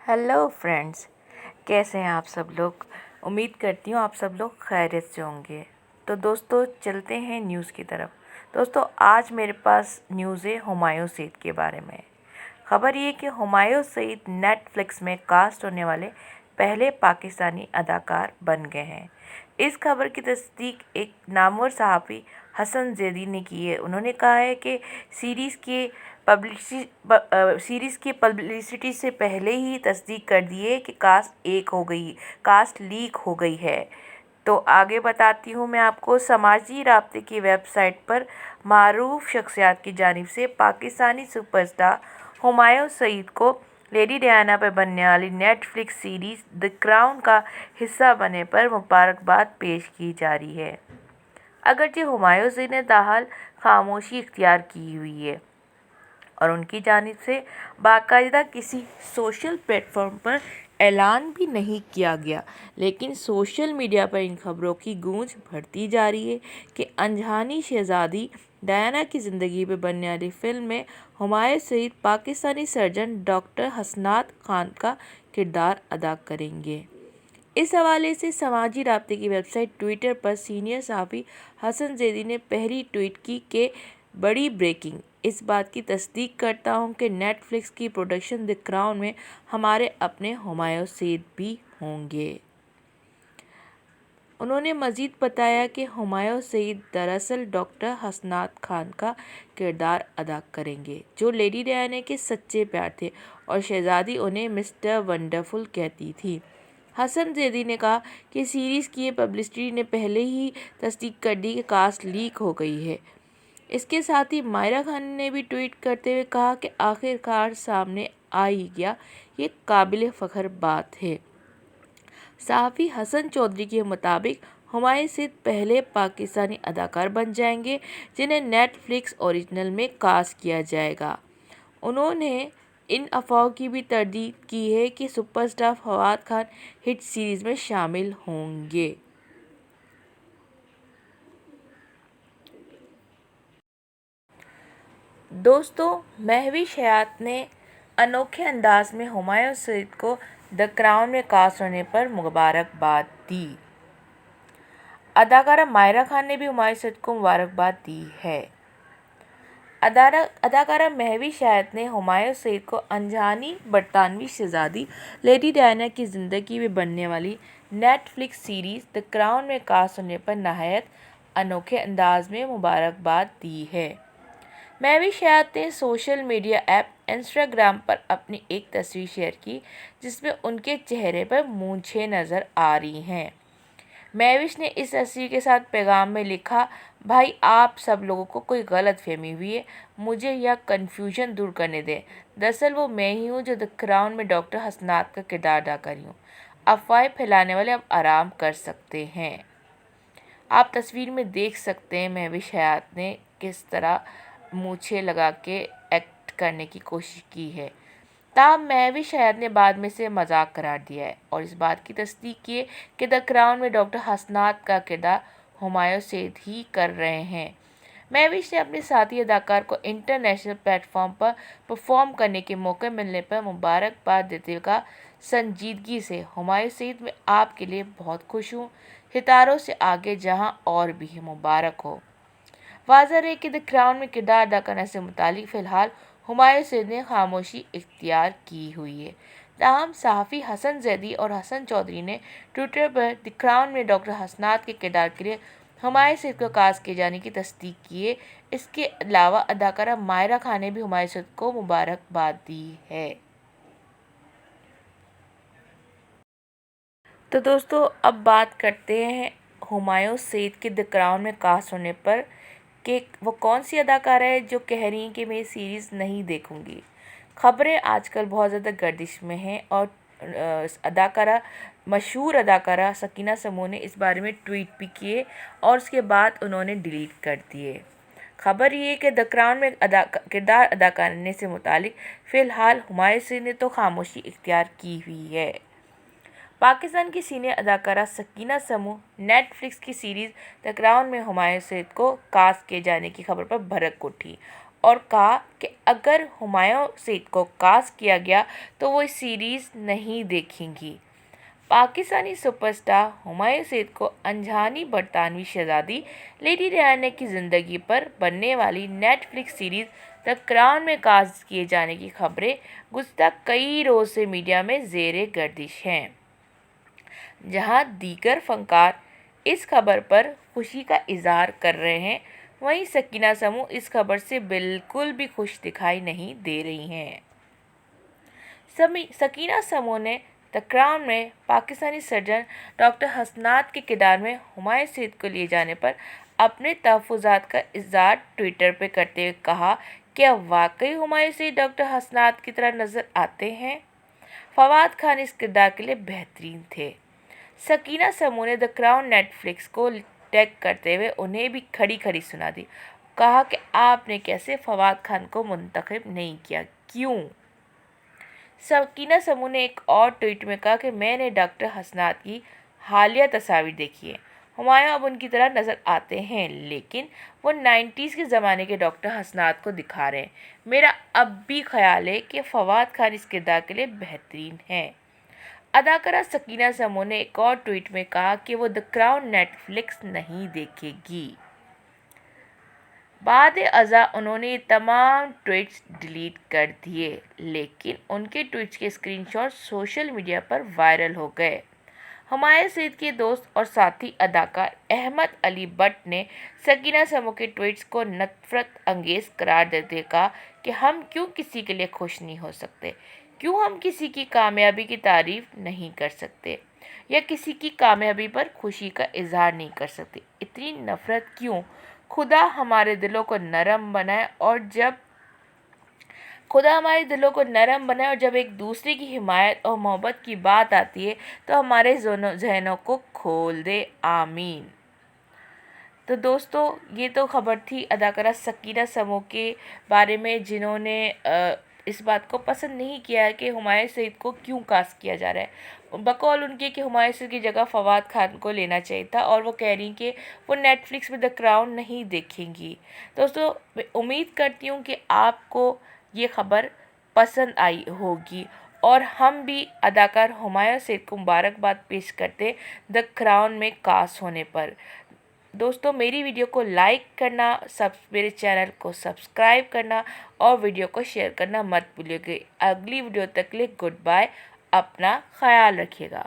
Hello friends, कैसे हैं आप सब लोग। उम्मीद करती हूँ आप सब लोग खैरियत से होंगे। तो दोस्तों चलते हैं न्यूज़ की तरफ। दोस्तों आज मेरे पास न्यूज़ है हुमायूं सईद के बारे में। खबर ये कि हुमायूं सईद नेटफ्लिक्स में कास्ट होने वाले पहले पाकिस्तानी अदाकार बन गए हैं। इस खबर की तस्दीक एक नामवर सहाफ़ी हसन जैदी ने की है। उन्होंने कहा है कि सीरीज़ की पब्लिसिटी से पहले ही तस्दीक कर दी है कि कास्ट लीक हो गई है। तो आगे बताती हूँ मैं आपको। समाजी राब्ते की वेबसाइट पर मारूफ शख्सियात की जानिब से पाकिस्तानी सुपरस्टार हुमायूं सईद को लेडी डायना पर बनने वाली नेटफ्लिक्स सीरीज़ द क्राउन का हिस्सा बनने पर मुबारकबाद पेश की जा रही है। अगरचे हुमायूं सईद ने ताहाल खामोशी इख्तियार की हुई है और उनकी जानिब से बाकायदा किसी सोशल प्लेटफॉर्म पर ऐलान भी नहीं किया गया, लेकिन सोशल मीडिया पर इन खबरों की गूंज बढ़ती जा रही है कि अनजानी शहजादी डायना की ज़िंदगी पर बनने वाली फिल्म में हुमायूं सईद पाकिस्तानी सर्जन डॉक्टर हसनात खान का किरदार अदा करेंगे। इस हवाले से समाजी राब्ते की वेबसाइट ट्विटर पर सीनियर सहाफ़ी हसन जैदी ने पहली ट्वीट की कि बड़ी ब्रेकिंग, इस बात की तस्दीक करता हूँ कि नेटफ्लिक्स की प्रोडक्शन द क्राउन में हमारे अपने हुमायूं सईद भी होंगे। उन्होंने मज़ीद बताया कि हुमायूं सईद दरअसल डॉक्टर हसनात खान का किरदार अदा करेंगे, जो लेडी डायना के सच्चे प्यार थे और शहजादी उन्हें मिस्टर वंडरफुल कहती थी। हसन जैदी ने कहा कि सीरीज़ की पब्लिसिटी ने पहले ही तस्दीक कर दी कि कास्ट लीक हो गई है। इसके साथ ही मायरा खान ने भी ट्वीट करते हुए कहा कि आखिरकार सामने आ ही गया, ये काबिल फ़ख्र बात है। सहाफ़ी हसन चौधरी के मुताबिक हुमायूं सईद पहले पाकिस्तानी अदाकार बन जाएंगे जिन्हें नेटफ्लिक्स ओरिजिनल में कास्ट किया जाएगा। उन्होंने इन अफवाहों की भी तरदीद की है कि superstar Fawad Khan hit series में शामिल होंगे। दोस्तों महविश हयात ने अनोखे अंदाज में हुमायूं सईद को द क्राउन में कास्ट होने पर मुबारकबाद दी। अदाकारा मायरा खान ने भी हुमायूं सईद को मुबारकबाद दी है। अदाकारा महविश हयात ने हुमायूं सईद को अनजानी बरतानवी शहजादी लेडी डायना की ज़िंदगी में बनने वाली नेटफ्लिक्स सीरीज़ द क्राउन में कास्ट होने पर नहायत अनोखे अंदाज में मुबारकबाद दी है। महविश हयात ने सोशल मीडिया ऐप इंस्टाग्राम पर अपनी एक तस्वीर शेयर की जिसमें उनके चेहरे पर मूंछें नज़र आ रही हैं। महविश ने इस तस्वीर के साथ पैगाम में लिखा, भाई आप सब लोगों को कोई गलत फहमी हुई है, मुझे यह कन्फ्यूजन दूर करने दें। दरअसल वो मैं ही हूँ जो द क्राउन में डॉक्टर हसनात का किरदार अदा कर रही हूँ। अफवाहें फैलाने वाले अब आराम कर सकते हैं। आप तस्वीर में देख सकते हैं महविश हयात ने किस तरह मूछें लगा के एक्ट करने की कोशिश की है। ताहम महविश हयात ने बाद में से मजाक करार दिया है और इस बात की तस्दीक की है कि द क्राउन में डॉक्टर हसनात का किरदार हुमायूं सईद ही कर रहे हैं। महविश ने अपने साथी अदाकार को इंटरनेशनल प्लेटफॉर्म पर परफॉर्म करने के मौके मिलने पर मुबारकबाद देते हुए कहा, संजीदगी से हुमायूं सईद मैं आपके लिए बहुत खुश हूँ। सितारों से आगे जहाँ और भी मुबारक हो। वाज़ह है कि द क्राउन में किरदार अदा करने से मुतालिक फ़िलहाल हुमायूं सईद ने खामोशी इख्तियार की हुई है। ताहम सहाफ़ी हसन जैदी और हसन चौधरी ने ट्विटर पर द क्राउन में डॉक्टर हसनात के किरदार के लिए हुमायूं सईद को कास्ट किए जाने की तस्दीक की है। इसके अलावा अदाकारा मायरा खान ने भी हुमायूं सईद को मुबारकबाद दी है। तो दोस्तों अब बात करते हैं हुमायूं सईद के द क्राउन में कास्ट होने पर कि वो कौन सी अदाकारा है जो कह रही हैं कि मैं ये सीरीज़ नहीं देखूंगी। खबरें आजकल बहुत ज़्यादा गर्दिश में हैं और मशहूर अदाकारा सकीना समून ने इस बारे में ट्वीट भी किए और उसके बाद उन्होंने डिलीट कर दिए। खबर ये है कि द क्राउन में किरदार अदा करने से मुतालिक फ़िलहाल हुमायूं सईद ने तो खामोशी इख्तियार की हुई है। पाकिस्तान की सीनियर अदाकारा सकीना समून नेटफ्लिक्स की सीरीज़ द क्राउन में हुमायूं सईद को कास्ट किए जाने की खबर पर भड़क उठी اور کہا کہ اگر ہمایوں سعید کو کاسٹ کیا گیا تو وہ اس سیریز نہیں دیکھیں گی۔ پاکستانی سپر سٹار ہمایوں سعید کو انجانی برطانوی شہزادی لیڈی ڈیانا کی زندگی پر بننے والی net flicks series the crown میں کاسٹ کیے جانے کی خبریں گزشتہ کئی روز سے میڈیا میں زیر گردش ہیں۔ جہاں دیگر فنکار اس خبر پر خوشی کا اظہار کر رہے ہیں، وہیں سکینہ سمو اس خبر سے بالکل بھی خوش دکھائی نہیں دے رہی ہیں۔ سکینہ سمو نے دی کراؤن میں پاکستانی سرجن ڈاکٹر حسنات کے کردار میں ہمایوں سعید کو لیے جانے پر اپنے تحفظات کا اظہار ٹوئٹر پر کرتے ہوئے کہا، کیا واقعی ہمایوں سعید ڈاکٹر حسنات کی طرح نظر آتے ہیں؟ فواد خان اس کردار کے لیے بہترین تھے۔ سکینہ سمو نے دی کراؤن نیٹ فلکس کو ٹیگ کرتے ہوئے انہیں بھی کھڑی کھڑی سنا دی، کہا کہ آپ نے کیسے فواد خان کو منتخب نہیں کیا، کیوں؟ سکینہ سمو نے ایک اور ٹویٹ میں کہا کہ میں نے ڈاکٹر حسنات کی حالیہ تصاویر دیکھی ہیں۔ ہمایوں اب ان کی طرح نظر آتے ہیں، لیکن وہ 90s کے زمانے کے ڈاکٹر حسنات کو دکھا رہے ہیں۔ میرا اب بھی خیال ہے کہ فواد خان اس کردار کے لیے بہترین ہیں۔ اداکارہ سکینہ سمو نے ایک اور ٹویٹ میں کہا کہ وہ دی کراؤن نیٹ فلکس نہیں دیکھے گی۔ بعد ازاں انہوں نے یہ تمام ٹویٹس ڈیلیٹ کر دیے، لیکن ان کے ٹویٹس کے اسکرین شاٹ سوشل میڈیا پر وائرل ہو گئے۔ ہمایوں سعید کے دوست اور ساتھی اداکار احمد علی بٹ نے سکینہ سمو کے ٹویٹس کو نفرت انگیز قرار دیتے ہوئے کہا کہ ہم کیوں کسی کے لیے خوش نہیں ہو سکتے؟ کیوں ہم کسی کی کامیابی کی تعریف نہیں کر سکتے یا کسی کی کامیابی پر خوشی کا اظہار نہیں کر سکتے؟ اتنی نفرت کیوں؟ خدا ہمارے دلوں کو نرم بنائے اور جب ایک دوسرے کی حمایت اور محبت کی بات آتی ہے تو ہمارے ذہنوں کو کھول دے، آمین۔ تو دوستو، یہ تو خبر تھی اداکارہ سکینہ سمو کے بارے میں، جنہوں نے اس بات کو پسند نہیں کیا ہے کہ ہمایوں سعید کو کیوں کاسٹ کیا جا رہا ہے، بقول ان کے کہ ہمایوں سعید کی جگہ فواد خان کو لینا چاہیے تھا، اور وہ کہہ رہی ہیں کہ وہ نیٹ فلکس میں دی کراؤن نہیں دیکھیں گی۔ دوستو، میں امید کرتی ہوں کہ آپ کو یہ خبر پسند آئی ہوگی، اور ہم بھی اداکار ہمایوں سعید کو مبارکباد پیش کرتے دی کراؤن میں کاسٹ ہونے پر۔ دوستو، میری ویڈیو کو لائک کرنا، میرے چینل کو سبسکرائب کرنا اور ویڈیو کو شیئر کرنا مت بھولیے گا۔ اگلی ویڈیو تک کے لیے گڈ بائے، اپنا خیال رکھیے گا۔